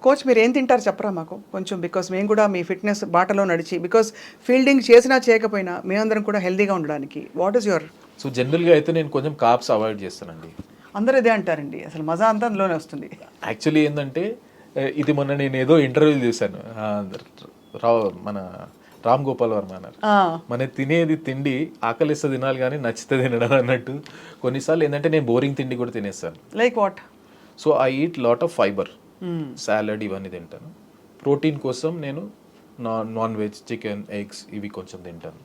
Coach మీరు ఏం తింటారు చెప్పరా మాకు కొంచెం, బికాస్ మేము కూడా మీ ఫిట్నెస్ బాటలో నడిచి, బికాస్ ఫీల్డింగ్ చేసినా చేయకపోయినా మేమందరం కూడా హెల్దీగా ఉండడానికి వాట్ ఈస్ యువర్? సో జనరల్గా అయితే నేను కొంచెం కార్బ్స్ అవాయిడ్ చేస్తానండి. అందరూ ఇదే అంటారండి, అసలు మజా అంతా అందులోనే వస్తుంది. యాక్చువల్లీ ఏంటంటే ఇది మొన్న నేను ఏదో ఇంటర్వ్యూ చేశాను, మన రామ్ గోపాల్ వర్మ అన్నారు, మన తినేది తిండి ఆకలిస్తే తినాలి కానీ నచ్చితే తినడం అన్నట్టు. కొన్నిసార్లు ఏంటంటే నేను బోరింగ్ తిండి కూడా తినేస్తాను. Like what? So I eat lot of fibre, salad ఇవన్నీ తింటాను. ప్రోటీన్ కోసం నేను నాన్ వెజ్, చికెన్, ఎగ్స్ ఇవి కొంచెం తింటాను.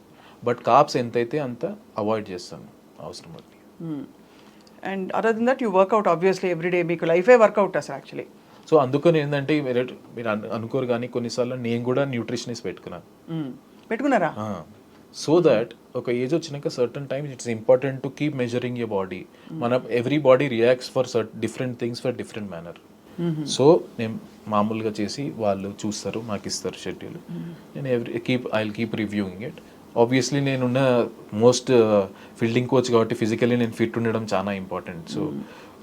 బట్ కార్బ్స్ ఎంతైతే అంత అవాయిడ్ చేస్తాను అవసరం బట్టి. And other than that you workout obviously everyday, మీకు లైఫే వర్కౌట్ అసలు యాక్చువల్లీ. సో అందుకని ఏంటంటే మీరు అనుకోరు కానీ కొన్నిసార్లు నేను కూడా న్యూట్రిషనిస్ట్ పెట్టుకున్నారా? సో దట్ ఒక ఏజ్ వచ్చినాక certain times it's important to keep measuring your body. మన every body reacts for different things for different manner. So నేను మామూలుగా చేసి వాళ్ళు చూస్తారు, మాకు ఇస్తారు షెడ్యూల్. నేను I will keep reviewing it. Obviously నేనున్న మోస్ట్ ఫీల్డింగ్ కోచ్ కాబట్టి ఫిజికల్లీ నేను ఫిట్ ఉండడం చాలా ఇంపార్టెంట్. సో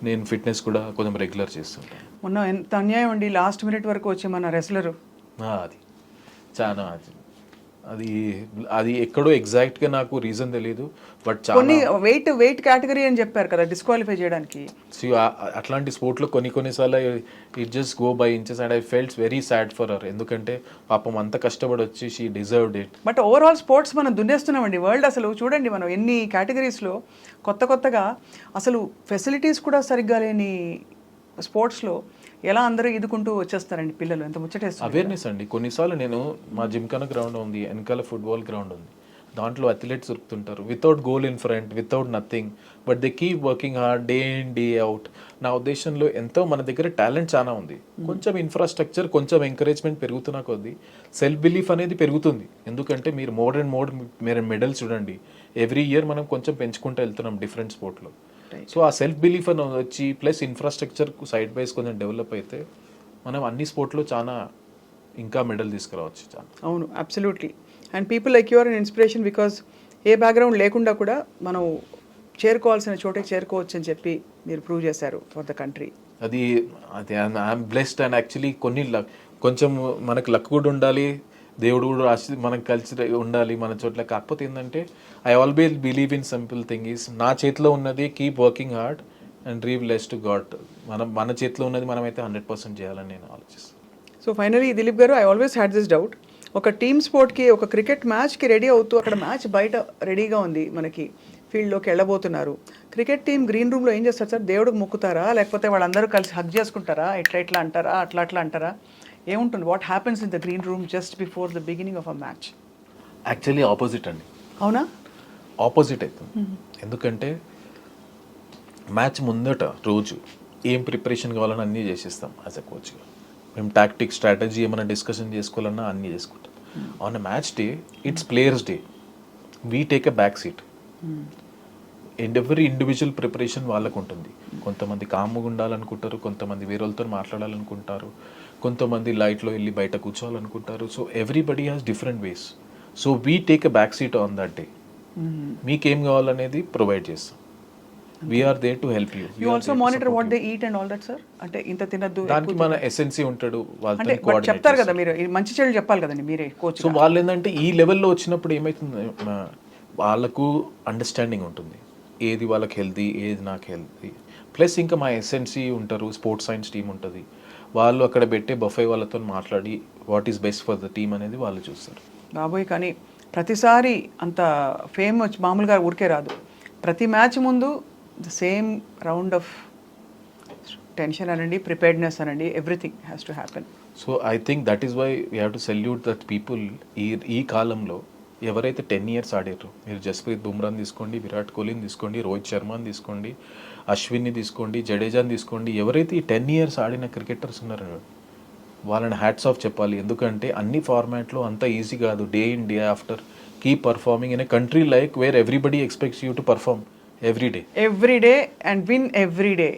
నేను ఫిట్నెస్ కూడా కొంచెం రెగ్యులర్ చేస్తుంటాను. మొన్న ఎంత అన్యాయం అండి, లాస్ట్ మినిట్ వరకు వచ్చి మన రెస్లరు. అది చాలా అది ఎక్కడో ఎగ్జాక్ట్గా నాకు రీజన్ తెలియదు, బట్ కొన్ని వెయిట్ కేటగిరీ అని చెప్పారు కదా డిస్క్వాలిఫై చేయడానికి. అట్లాంటి స్పోర్ట్లో కొన్నిసార్లు it just go by inches and I felt very sad for her. ఎందుకంటే పాపం అంత కష్టపడి వచ్చి she deserved it. But overall sports మనం దున్నేస్తున్నామండి వరల్డ్. అసలు చూడండి మనం ఎన్ని కేటగిరీస్లో కొత్తగా అసలు ఫెసిలిటీస్ కూడా సరిగ్గా లేని స్పోర్ట్స్లో ఎలా అందరూ ఇదుకుంటూ వచ్చేస్తారండి పిల్లలు, ఎంత ముచ్చటేస్తారు. అవేర్నెస్ అండి. కొన్నిసార్లు నేను మా జిమ్ఖానా గ్రౌండ్ ఉంది, వెనకాల ఫుట్బాల్ గ్రౌండ్ ఉంది, దాంట్లో అథ్లెట్స్ దొరుకుతుంటారు without goal in front, without nothing, but they keep working hard day in day out. నా ఉద్దేశంలో ఎంతో మన దగ్గర టాలెంట్ చాలా ఉంది, కొంచెం ఇన్ఫ్రాస్ట్రక్చర్, కొంచెం ఎంకరేజ్మెంట్ పెరుగుతున్న కొద్దీ సెల్ఫ్ బిలీఫ్ అనేది పెరుగుతుంది. ఎందుకంటే మీరు మీరు మెడల్స్ చూడండి, ఎవ్రీ ఇయర్ మనం కొంచెం పెంచుకుంటూ వెళ్తున్నాం డిఫరెంట్ స్పోర్ట్లో. సో ఆ సెల్ఫ్ బిలీఫ్ అని వచ్చి ప్లస్ ఇన్ఫ్రాస్ట్రక్చర్ సైడ్ వైజ్ కొంచెం డెవలప్ అయితే మనం అన్ని స్పోర్ట్లో చాలా ఇంకా మెడల్ తీసుకురావచ్చు. చాలా అవును, absolutely. And people like your an inspiration, because A background లేకుండా కూడా మనం చేరుకోవాల్సిన చోటకి చేరుకోవచ్చు అని చెప్పి మీరు ప్రూవ్ చేశారు ఫర్ ద కంట్రీ. అది ఐఎమ్ బ్లెస్డ్. అండ్ యాక్చువల్లీ కొంచెం మనకు లక్ కూడా ఉండాలి, దేవుడు కూడా మనకు కలిసి ఉండాలి మన చోట్ల. కాకపోతే ఏంటంటే I always believe in simple thing is, నా చేతిలో ఉన్నది keep working hard and leave less to God. మన చేతిలో ఉన్నది మనమైతే 100% చేయాలని నేను ఆలోచిస్తాను. సో ఫైనలీ దిలీప్ గారు, I always had this doubt, ఒక టీమ్ స్పోర్ట్కి, ఒక క్రికెట్ మ్యాచ్కి రెడీ అవుతూ అక్కడ మ్యాచ్ బయట రెడీగా ఉంది, మనకి ఫీల్డ్లోకి వెళ్ళబోతున్నారు. క్రికెట్ టీం గ్రీన్ రూమ్లో ఏం చేస్తారు సార్? దేవుడికి మొక్కుతారా, లేకపోతే వాళ్ళందరూ కలిసి హగ్ చేసుకుంటారా, ఇట్లా అంటారా, అట్లా అంటారా, ఏముంటుంది? What happens in the green room just before the beginning of a match? Actually opposite అండి. అవునా? ఆపోజిట్ అవుతుంది. ఎందుకంటే మ్యాచ్ ముందట రోజు ఏం ప్రిపరేషన్ కావాలని అన్నీ చేసేస్తాం యాజ్ ఎ కోచ్గా. మేము టాక్టిక్, స్ట్రాటజీ ఏమైనా డిస్కషన్ చేసుకోవాలన్నా అన్నీ చేసుకుంటాం. On a match day it's players day, we take a back seat. ఎవరి ఇండివిజువల్ ప్రిపరేషన్ వాళ్ళకు ఉంటుంది. కొంతమంది కామ్గా ఉండాలనుకుంటారు, కొంతమంది వేరే వాళ్ళతో మాట్లాడాలనుకుంటారు, కొంతమంది లైట్లో వెళ్ళి బయట కూర్చోవాలనుకుంటారు. So everybody has different ways. So we take a back seat on that day. మీకేం కావాలనేది ప్రొవైడ్ చేస్తాం. We are there to help you. You also monitor what they eat and all that sir? అంటే ఇంత తినద్దు, దానికి మన ఎస్ఎన్సీ ఉంటాడు, వాళ్ళతో చెప్తారు కదా, మీరు మంచి చెడు చెప్పాలి కదండి మీరే కోచ్. సో వాళ్ళు ఏంటంటే ఈ లెవెల్లో వచ్చినప్పుడు ఏమవుతుంది, వాళ్ళకు అండర్స్టాండింగ్ ఉంటుంది, ఏది వాళ్ళకి హెల్తీ, ఏది నాకు హెల్తీ. ప్లస్ ఇంకా మా ఎస్ఎన్సీ ఉంటారు, స్పోర్ట్స్ సైన్స్ టీం ఉంటుంది, వాళ్ళు అక్కడ పెట్టే బఫే వాళ్ళతో మాట్లాడి what is best for the team అనేది వాళ్ళు చూస్తారు. బాబోయ్, కానీ ప్రతిసారి అంత ఫేమ్ వచ్చి మామూలుగా ఊరికే రాదు. ప్రతి మ్యాచ్ ముందు the same round of tension అనండి, ప్రిపేర్డ్నెస్ అనండి, everything has to happen. So I think that is why we have to salute that people. ఈ కాలంలో ఎవరైతే 10 years ఆడారు, మీరు జస్ప్రీత్ బుమ్రాని తీసుకోండి, విరాట్ కోహ్లీని తీసుకోండి, రోహిత్ శర్మని తీసుకోండి, అశ్విన్ని తీసుకోండి, జడేజాని తీసుకోండి, ఎవరైతే ఈ 10 years ఆడిన క్రికెటర్స్ ఉన్నారో వాళ్ళని హ్యాట్స్ ఆఫ్ చెప్పాలి. ఎందుకంటే అన్ని ఫార్మాట్లో అంత ఈజీ కాదు. Day in day after keep performing in a country like where everybody expects you to perform every day and win every day.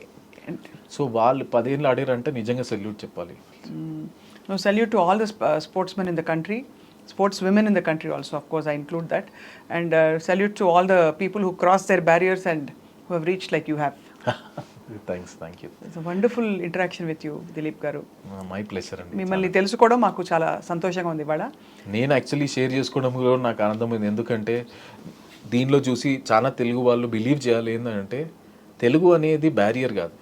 So వాళ్ళు 10 years ఆడారంటే నిజంగా సెల్యూట్ చెప్పాలి. Salute to all the sportsmen in the country, sports women in the country also, of course I include that, and salute to all the people who cross their barriers and who have reached like you have. Thank you. It's wonderful interaction with you Dilip garu. My pleasure అండి. మిమ్మల్ని తెలుసుకోవడం మాకు చాలా సంతోషంగా ఉంది ఇవాళ. నేను actually share చేసుకోవడం కూడా నాకు ఆనందమైంది, ఎందుకంటే దీనిలో చూసి చాలా తెలుగు వాళ్ళు బిలీవ్ చేయాలి ఏంటంటే తెలుగు అనేది బ్యారియర్ కాదు.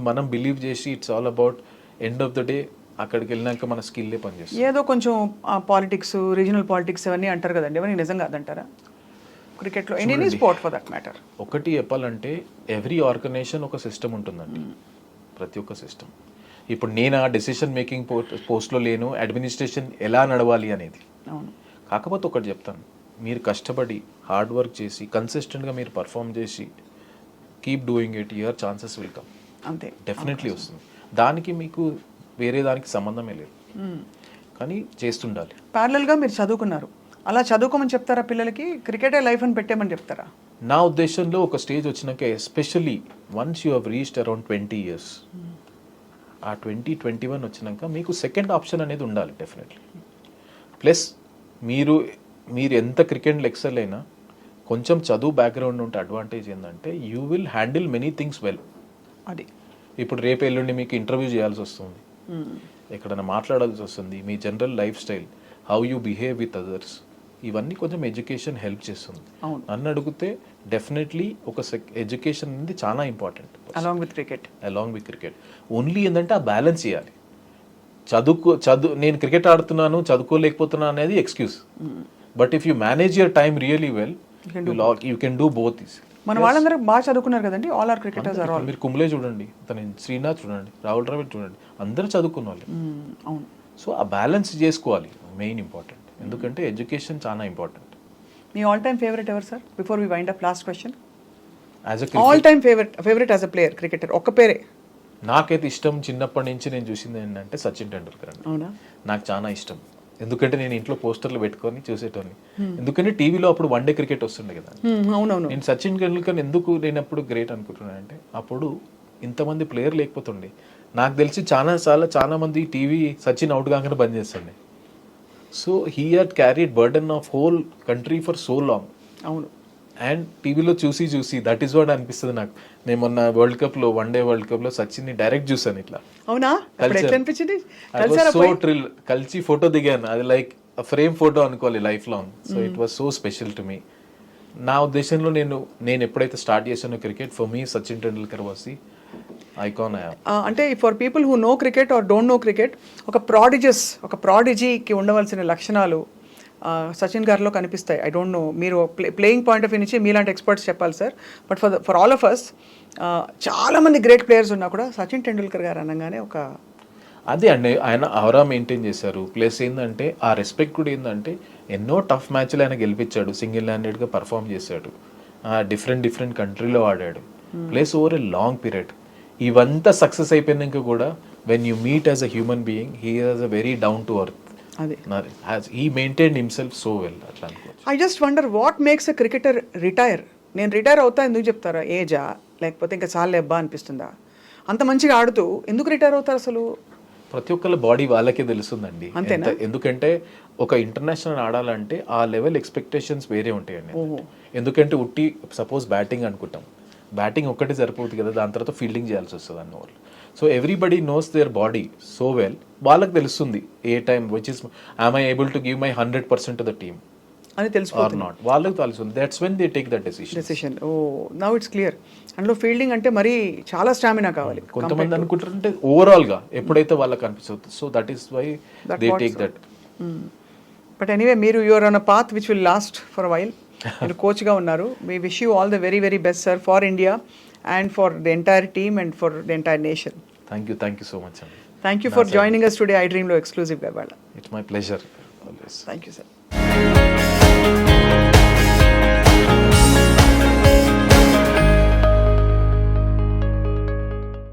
మనం బిలీవ్ చేసి it's all about end of the day అక్కడికి వెళ్ళినాక మన స్కిల్లే పనిచేస్తుంది. ఏదో కొంచెం పాలిటిక్స్, రీజనల్ పాలిటిక్స్ అవన్నీ అంటారు కదండి, అవన్నీ నిజంగా అదంటారా క్రికెట్లో? Any sport for that matter. ఒకటి చెప్పాలంటే ఎవ్రీ ఆర్గనైజేషన్ ఒక సిస్టమ్ ఉంటుందండి, ప్రతి ఒక్క సిస్టమ్. ఇప్పుడు నేను ఆ డెసిషన్ మేకింగ్ పోస్ట్లో లేను, అడ్మినిస్ట్రేషన్ ఎలా నడవాలి అనేది. అవును. కాకపోతే ఒకటి చెప్తాను, మీరు కష్టపడి హార్డ్ వర్క్ చేసి కన్సిస్టెంట్గా మీరు పర్ఫామ్ చేసి keep doing it, your chances will come. అంతే, డెఫినెట్లీ వస్తుంది. దానికి మీకు వేరే దానికి సంబంధమే లేదు, కానీ చేస్తుండాలి. ప్యారలల్గా మీరు చదువుకున్నారు, అలా చదువుకోమని చెప్తారా పిల్లలకి? క్రికెటే లైఫ్ అని పెట్టేమని చెప్తారా? నా ఉద్దేశంలో ఒక స్టేజ్ వచ్చినాక, especially once you have reached around 20 years, ఆ 20-21 వచ్చినాక మీకు సెకండ్ ఆప్షన్ అనేది ఉండాలి డెఫినెట్లీ. ప్లస్ మీరు ఎంత క్రికెట్లో ఎక్సెల్ అయినా కొంచెం చదువు బ్యాక్గ్రౌండ్ ఉంటే అడ్వాంటేజ్ ఏంటంటే you will handle many things well. అది ఇప్పుడు రేపు ఎల్లుండి మీకు ఇంటర్వ్యూ చేయాల్సి వస్తుంది, ఎక్కడైనా మాట్లాడాల్సి వస్తుంది, మీ general lifestyle, how you behave with others, ఇవన్నీ కొంచెం ఎడ్యుకేషన్ హెల్ప్ చేస్తుంది. నన్ను అడిగితే డెఫినెట్లీ ఒక ఎడ్యుకేషన్ అనేది చాలా important along with cricket. Only ఏంటంటే ఆ బ్యాలెన్స్ చేయాలి. నేను క్రికెట్ ఆడుతున్నాను చదువుకోలేకపోతున్నాను అనేది excuse, but if you manage your time really well you can do both. మన వాళ్ళందరూ బాగా చదువుకున్నారు కదండి, all are cricketers are all. మీరు కుంబ్లే చూడండి, శ్రీనాథ్ చూడండి, రాహుల్ ద్రావిడ్ చూడండి, అందరూ చదువుకున్న వాళ్ళు. అవును. సో ఆ బ్యాలెన్స్ చేసుకోవాలి, మెయిన్ ఇంపార్టెంట్. ఎందుకంటే ఎడ్యుకేషన్ చాలా ఇంపార్టెంట్. మీ ఆల్ టైమ్ ఫేవరెట్ ఎవరు sir? Before we wind up, last question. All time favourite as a player cricketer ఒక్క పేరే. నాకైతే ఇష్టం, చిన్నప్పటి నుంచి నేను చూసింది ఏంటంటే సచిన్ టెండూల్కర్ అండి. అవునా? నాకు చాలా ఇష్టం, ఎందుకంటే నేను ఇంట్లో పోస్టర్లు పెట్టుకొని చూసేటోని. ఎందుకంటే టీవీలో అప్పుడు వన్ డే క్రికెట్ వస్తుండే కదా. అవునవును. నేను సచిన్ టెండూల్కర్ ఎందుకు నేను అప్పుడు గ్రేట్ అనుకుంటున్నానంటే, అప్పుడు ఇంతమంది ప్లేయర్ లేకపోతుండే. నాకు తెలిసి చాలా మంది టీవీ సచిన్ అవుట్ కాగానే బంద్ చేస్తుండే. So he had carried burden of whole country for so long. అవును. అండ్ టీవీలో చూసి దట్ ఈస్ వాట్ అనిపిస్తుంది నాకు. నేను మొన్న వరల్డ్ కప్లో, వన్ డే వరల్డ్ కప్లో సచిన్ని డైరెక్ట్ చూసాను ఇట్లా. అవునా? అనిపించింది సో థ్రిల్. కలిసి ఫోటో దిగాను, అది లైక్ ఫ్రేమ్ ఫోటో అనుకోవాలి lifelong. So it was so special to me. నా ఉద్దేశంలో నేను ఎప్పుడైతే స్టార్ట్ చేశానో cricket, for me Sachin Tendulkar was the icon. అంటే for people who know cricket or don't know cricket, ఒక ప్రాడిజీకి ఉండవలసిన లక్షణాలు సచిన్ గారిలో కనిపిస్తాయి. ఐ డోంట్ నో, మీరు ప్లేయింగ్ పాయింట్ ఆఫ్ వ్యూ నుంచి మీలాంటి ఎక్స్పర్ట్స్ చెప్పాలి sir. But for all of us, చాలామంది గ్రేట్ ప్లేయర్స్ ఉన్నా కూడా సచిన్ టెండూల్కర్ గారు అనగానే ఒక అదే అండి, ఆయన అవరా మెయింటైన్ చేశారు. ప్లస్ ఏంటంటే ఆ రెస్పెక్ట్ కూడా ఏంటంటే ఎన్నో టఫ్ మ్యాచ్లు ఆయన గెలిపించాడు, సింగిల్ హ్యాండెడ్గా పర్ఫామ్ చేశాడు, డిఫరెంట్ కంట్రీలో ఆడాడు, plus over a long period. ఇవంతా సక్సెస్ అయిపోయినాక కూడా when you meet as a human being, he has a very down to earth. అదే, he maintained himself so well. అట్లా అనుకోవచ్చు. I just wonder what makes a cricketer retire. నేను retire అవుతా ఎందుకు చెప్తారా? ఏజా, లేకపోతే ఇంకా చాలా ఎబ్బా అనిపిస్తుందా? అంత మంచిగా ఆడుతూ ఎందుకు రిటైర్ అవుతారు అసలు? ప్రతి ఒక్కళ్ళ బాడీ వాళ్ళకే తెలుస్తుందండి. ఎందుకంటే ఒక ఇంటర్నేషనల్ ఆడాలంటే ఆ లెవెల్ ఎక్స్పెక్టేషన్స్ వేరే ఉంటాయండి. ఎందుకంటే ఉట్టి సపోజ్ బ్యాటింగ్ అనుకుంటాం, బ్యాటింగ్ ఒక్కటే సరిపోతుంది కదా, దాని తర్వాత ఫీల్డింగ్ చేయాల్సి వస్తుంది అన్న వాళ్ళు. So everybody knows their body so well, వాళ్ళకి తెలుస్తుంది ఏ time which is I'm I able to give my 100% to the team అని తెలుసుకోవాలి. నాట్, వాళ్ళకి తెలుస్తుంది. That's when they take that decision. Oh, now it's clear. అందులో ఫీల్డింగ్ అంటే మరి చాలా స్టామినా కావాలి. కొంతమంది అనుకుంటారంటే ఓవరాల్ గా ఎప్పుడైతే వాళ్ళకి అనిపిస్తుంది. So that is why they take that. But anyway, మీరు you are on a path which will last for while. మీరు కోచ్గా ఉన్నారు. We wish you all the very very best sir, for India and for the entire team and for the entire nation. Thank you so much అండి. Thank you for joining us today ఐ డ్రీమ్లో ఎక్స్క్లూజివ్గా. It's my pleasure always. Thank you sir.